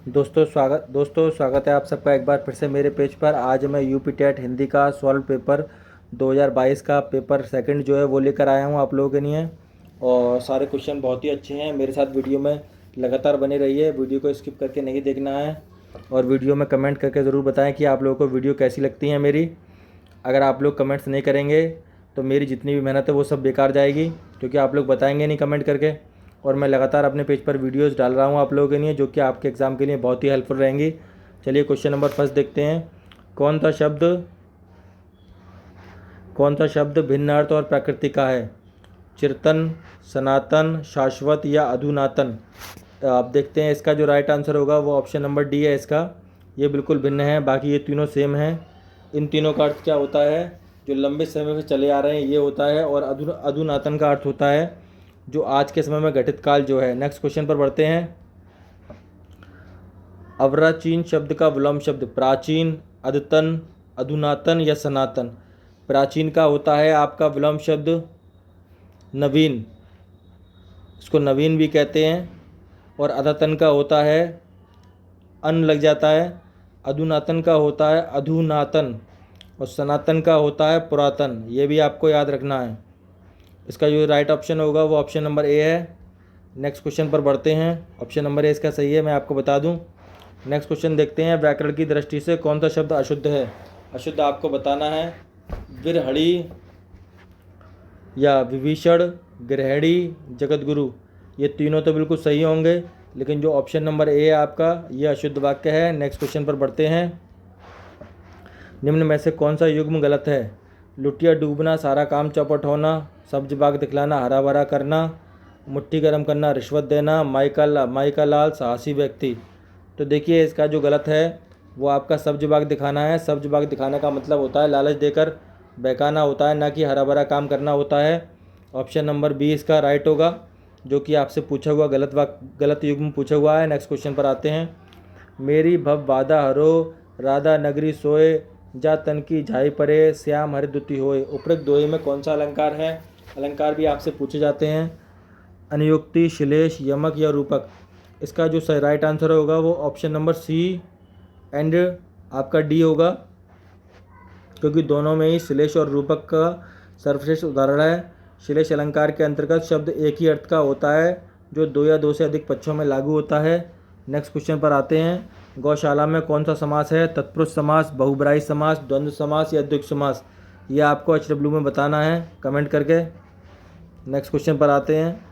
दोस्तों स्वागत है आप सबका एक बार फिर से मेरे पेज पर। आज मैं यूपी टेट हिंदी का सॉल्व पेपर 2022 का पेपर सेकंड जो है वो लेकर आया हूँ आप लोगों के लिए। और सारे क्वेश्चन बहुत ही अच्छे हैं। मेरे साथ वीडियो में लगातार बने रहिए, वीडियो को स्किप करके नहीं देखना है। और वीडियो में कमेंट करके ज़रूर बताएं कि आप लोगों को वीडियो कैसी लगती है मेरी। अगर आप लोग कमेंट्स नहीं करेंगे तो मेरी जितनी भी मेहनत है वो सब बेकार जाएगी, क्योंकि आप लोग बताएंगे नहीं कमेंट करके। और मैं लगातार अपने पेज पर वीडियोस डाल रहा हूँ आप लोगों के लिए, जो कि आपके एग्ज़ाम के लिए बहुत ही हेल्पफुल रहेंगी। चलिए क्वेश्चन नंबर फर्स्ट देखते हैं। कौन सा शब्द कौन सा शब्द भिन्न अर्थ और प्रकृति का है? चिरतन, सनातन, शाश्वत या अधुनातन? आप देखते हैं इसका जो राइट आंसर होगा वो ऑप्शन नंबर डी है इसका। ये बिल्कुल भिन्न है, बाकी ये तीनों सेम हैं। इन तीनों का अर्थ क्या होता है? जो लंबे समय से चले आ रहे हैं ये होता है। और अधुनातन का अर्थ होता है जो आज के समय में घटित काल जो है। नेक्स्ट क्वेश्चन पर बढ़ते हैं। अर्वाचीन शब्द का विलोम शब्द प्राचीन, अद्यतन, अधुनातन या सनातन? प्राचीन का होता है आपका विलोम शब्द नवीन, इसको नवीन भी कहते हैं। और अद्यतन का होता है अन लग जाता है। अधुनातन का होता है अधुनातन। और सनातन का होता है पुरातन। ये भी आपको याद रखना है। इसका जो राइट ऑप्शन होगा वो ऑप्शन नंबर ए है। नेक्स्ट क्वेश्चन पर बढ़ते हैं। ऑप्शन नंबर ए इसका सही है, मैं आपको बता दूं। नेक्स्ट क्वेश्चन देखते हैं। व्याकरण की दृष्टि से कौन सा शब्द अशुद्ध है? अशुद्ध आपको बताना है। विरहड़ी या विभीषण, गृहिणी, जगतगुरु, ये तीनों तो बिल्कुल सही होंगे, लेकिन जो ऑप्शन नंबर ए है आपका ये अशुद्ध वाक्य है। नेक्स्ट क्वेश्चन पर बढ़ते हैं। निम्न में से कौन सा युग्म गलत है? लुटिया डूबना, सारा काम चौपट होना, सब्ज बाग दिखलाना, हरा भरा करना, मुट्ठी गर्म करना, रिश्वत देना, माई का लाल, साहसी व्यक्ति। तो देखिए इसका जो गलत है वो आपका सब्ज बाग दिखाना है। सब्ज बाग दिखाने का मतलब होता है लालच देकर बहकाना होता है, ना कि हरा भरा काम करना होता है। ऑप्शन नंबर बी इसका राइट होगा, जो कि आपसे पूछा हुआ गलत युग्म पूछा हुआ है। नेक्स्ट क्वेश्चन पर आते हैं। मेरी भव वादा हरो, राधा नगरी सोए, जा तन की झाई परे, श्याम हरिद्युति होए। उपरोक्त दोहे में कौन सा अलंकार है? अलंकार भी आपसे पूछे जाते हैं। अनुयुक्ति, श्लेष, यमक या रूपक? इसका जो सही राइट आंसर होगा वो ऑप्शन नंबर सी एंड आपका डी होगा, क्योंकि दोनों में ही श्लेष और रूपक का सर्वश्रेष्ठ उदाहरण है। श्लेष अलंकार के अंतर्गत शब्द एक ही अर्थ का होता है, जो दो या दो से अधिक पक्षों में लागू होता है। नेक्स्ट क्वेश्चन पर आते हैं। गौशाला में कौन सा समास है? तत्पुरुष समास, बहुब्राही समास, द्वंद्व समास या द्विगु समास? ये आपको HW में बताना है कमेंट करके। नेक्स्ट क्वेश्चन पर आते हैं।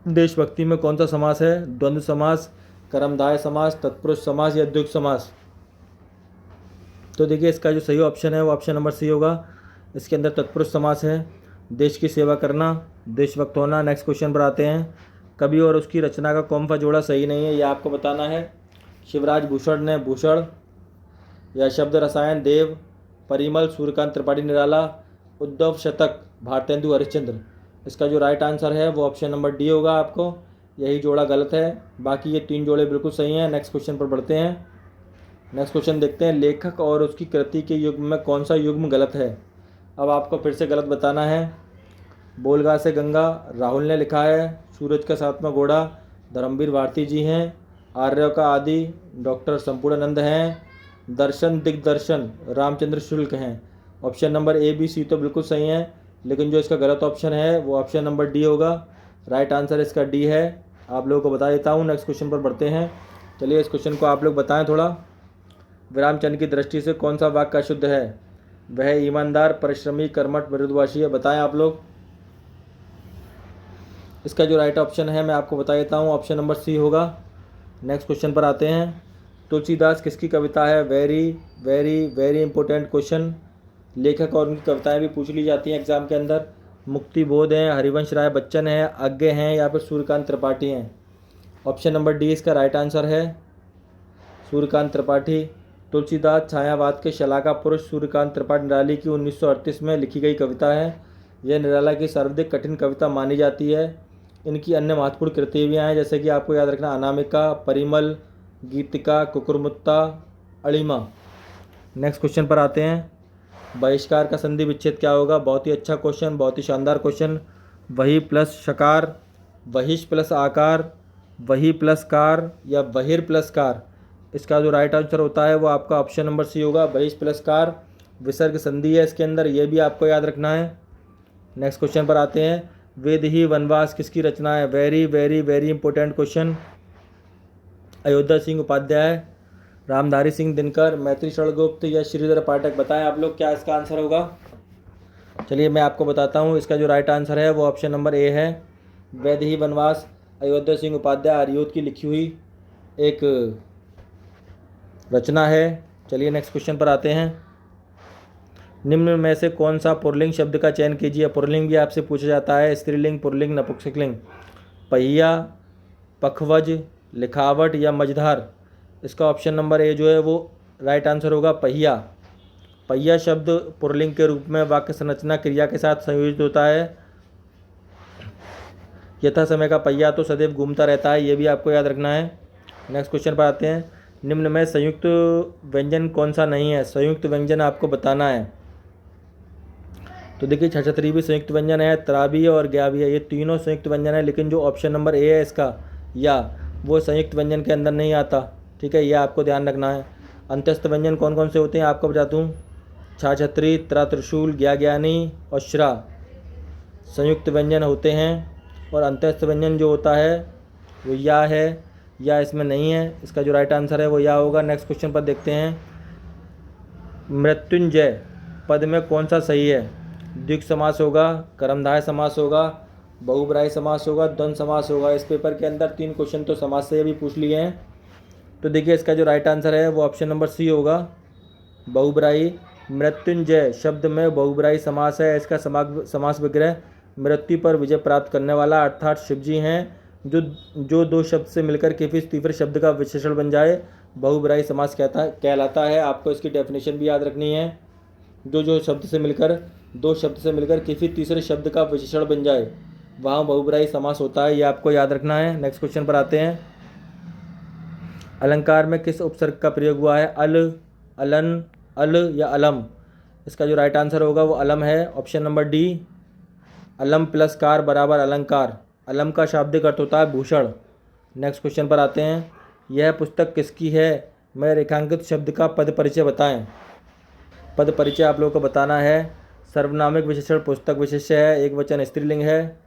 देशभक्ति में कौन सा समास है? द्वंद्व समास, कर्मधारय समास, तत्पुरुष समास या द्विगु समास? तो देखिए इसका जो सही ऑप्शन है वो ऑप्शन नंबर सी होगा। इसके अंदर तत्पुरुष समास है। देश की सेवा करना, देशभक्त होना। नेक्स्ट क्वेश्चन पर आते हैं। कवि और उसकी रचना का कौन सा जोड़ा सही नहीं है, ये आपको बताना है। शिवराज भूषण ने भूषण, या शब्द रसायन देव, परिमल सूर्यकांत त्रिपाठी निराला, उद्धव शतक भारतेंदु हरिश्चंद्र? इसका जो राइट आंसर है वो ऑप्शन नंबर डी होगा। आपको यही जोड़ा गलत है, बाकी ये तीन जोड़े बिल्कुल सही हैं। नेक्स्ट क्वेश्चन पर बढ़ते हैं। नेक्स्ट क्वेश्चन देखते हैं। लेखक और उसकी कृति के युग्म में कौन सा युग्म गलत है? अब आपको फिर से गलत बताना है। बोलगा से गंगा राहुल ने लिखा है। सूरज का सातवां घोड़ा धर्मवीर भारती जी हैं। आर्य का आदि डॉक्टर संपूर्णानंद हैं। दर्शन दिग्दर्शन रामचंद्र शुक्ल हैं। Option number A B C तो बिल्कुल सही हैं, लेकिन जो इसका गलत ऑप्शन है वो ऑप्शन नंबर डी होगा। राइट आंसर इसका डी है। आप लोगों को बता देता हूँ। नेक्स्ट क्वेश्चन पर बढ़ते हैं। चलिए इस क्वेश्चन को आप लोग बताएं थोड़ा। विरामचंद्र की दृष्टि से कौन सा वाक्य अशुद्ध है? वह ईमानदार, परिश्रमी, कर्मठ, मृदुभाषी है? बताएं आप लोग। इसका जो राइट ऑप्शन है मैं आपको बता देता हूँ, ऑप्शन नंबर सी होगा। नेक्स्ट क्वेश्चन पर आते हैं। तुलसीदास किसकी कविता है? Very very very important question. लेखक और उनकी कविताएं भी पूछ ली जाती हैं एग्जाम के अंदर। मुक्ति बोध हैं, हरिवंश राय बच्चन हैं, आज्ञे हैं या फिर सूर्यकांत त्रिपाठी हैं? ऑप्शन नंबर डी इसका राइट आंसर है, सूर्यकांत त्रिपाठी। तुलसीदास छायावाद के शलाका पुरुष सूर्यकांत त्रिपाठी निराली की 1938 में लिखी गई कविता है। यह निराला की सर्वाधिक कठिन कविता मानी जाती है। इनकी अन्य महत्वपूर्ण कृतियाँ हैं, जैसे कि आपको याद रखना अनामिका, परिमल, गीतिका, कुकुरमुत्ता, अणिमा। नेक्स्ट क्वेश्चन पर आते हैं। बहिष्कार का संधि विच्छेद क्या होगा? बहुत ही अच्छा क्वेश्चन, बहुत ही शानदार क्वेश्चन। वही प्लस शकार, वहिष प्लस आकार, वही प्लस कार या वहिर प्लस कार, इसका जो राइट आंसर होता है वो आपका ऑप्शन नंबर सी होगा, बहिष प्लस कार। विसर्ग संधि है इसके अंदर, ये भी आपको याद रखना है। नेक्स्ट क्वेश्चन पर आते हैं। वेद ही वनवास किसकी रचना है? Very very very important question. Ayodhya Singh Upadhyay, Ramdhari Singh Dinkar, Maithili Sharangupt या श्रीधर पाठक? बताएं आप लोग क्या इसका आंसर होगा। चलिए मैं आपको बताता हूँ, इसका जो राइट आंसर है वो ऑप्शन नंबर ए है, वेद ही वनवास। अयोध्या सिंह उपाध्याय आर्योद की लिखी हुई एक रचना है। चलिए नेक्स्ट क्वेश्चन पर आते हैं। निम्न में से कौन सा पुल्लिंग शब्द का चयन कीजिए? पुल्लिंग भी आपसे पूछा जाता है, स्त्रीलिंग, पुल्लिंग, नपुंसकलिंग। पहिया, पखवज, लिखावट या मझधार? इसका ऑप्शन नंबर ए जो है वो राइट आंसर होगा, पहिया। पहिया शब्द पुल्लिंग के रूप में वाक्य संरचना क्रिया के साथ संयोजित होता है। यथा समय का पहिया तो सदैव घूमता रहता है, ये भी आपको याद रखना है। नेक्स्ट क्वेश्चन पर आते हैं। निम्न में संयुक्त व्यंजन कौन सा नहीं है? संयुक्त व्यंजन आपको बताना है। तो देखिए छछत्री भी संयुक्त व्यंजन है, त्रा भी है और ज्ञा भी है, ये तीनों संयुक्त व्यंजन है, लेकिन जो ऑप्शन नंबर ए है इसका या, वो संयुक्त व्यंजन के अंदर नहीं आता। ठीक है, ये आपको ध्यान रखना है। अंत्यस्थ व्यंजन कौन कौन से होते हैं आपको बताता हूँ। छाछत्री, त्रा, त्रिशूल, ज्ञा, ज्ञानी और श्रा संयुक्त व्यंजन होते हैं, और अंत्यस्थ व्यंजन जो होता है वो या है, या इसमें नहीं है। इसका जो राइट आंसर है वो या होगा। नेक्स्ट क्वेश्चन पर देखते हैं। मृत्युंजय पद में कौन सा सही है? द्विग समास होगा, कर्मधारय समास होगा, बहुब्राही समास होगा, द्वंद्व समास होगा। इस पेपर के अंदर 3 क्वेश्चन तो समास से भी पूछ लिए हैं। तो देखिए इसका जो राइट आंसर है वो ऑप्शन नंबर सी होगा, बहुब्राही। मृत्युंजय शब्द में बहुब्राही समास है। इसका समास विग्रह मृत्यु पर विजय प्राप्त करने वाला, अर्थात शिवजी हैं, जो दो शब्द से मिलकर किसी तीसरे शब्द का विशेषण बन जाए, बहुब्राही समास कहलाता है। आपको इसकी डेफिनेशन भी याद रखनी है। दो शब्द से मिलकर किसी तीसरे शब्द का विशेषण बन जाए, वहाँ बहुब्राही समास होता है, ये आपको याद रखना है। नेक्स्ट क्वेश्चन पर आते हैं। अलंकार में किस उपसर्ग का प्रयोग हुआ है? अल, अलन, अल या अलम? इसका जो राइट आंसर होगा वो अलम है, ऑप्शन नंबर डी। अलम प्लस कार बराबर अलंकार। अलम का शाब्दिक अर्थ होता है भूषण। नेक्स्ट क्वेश्चन पर आते हैं। यह पुस्तक किसकी है? मैं रेखांकित शब्द का पद परिचय बताएं। पद परिचय आप लोगों को बताना है। सर्वनामिक विशेषण पुस्तक विशेष्य है, एक वचन स्त्रीलिंग है।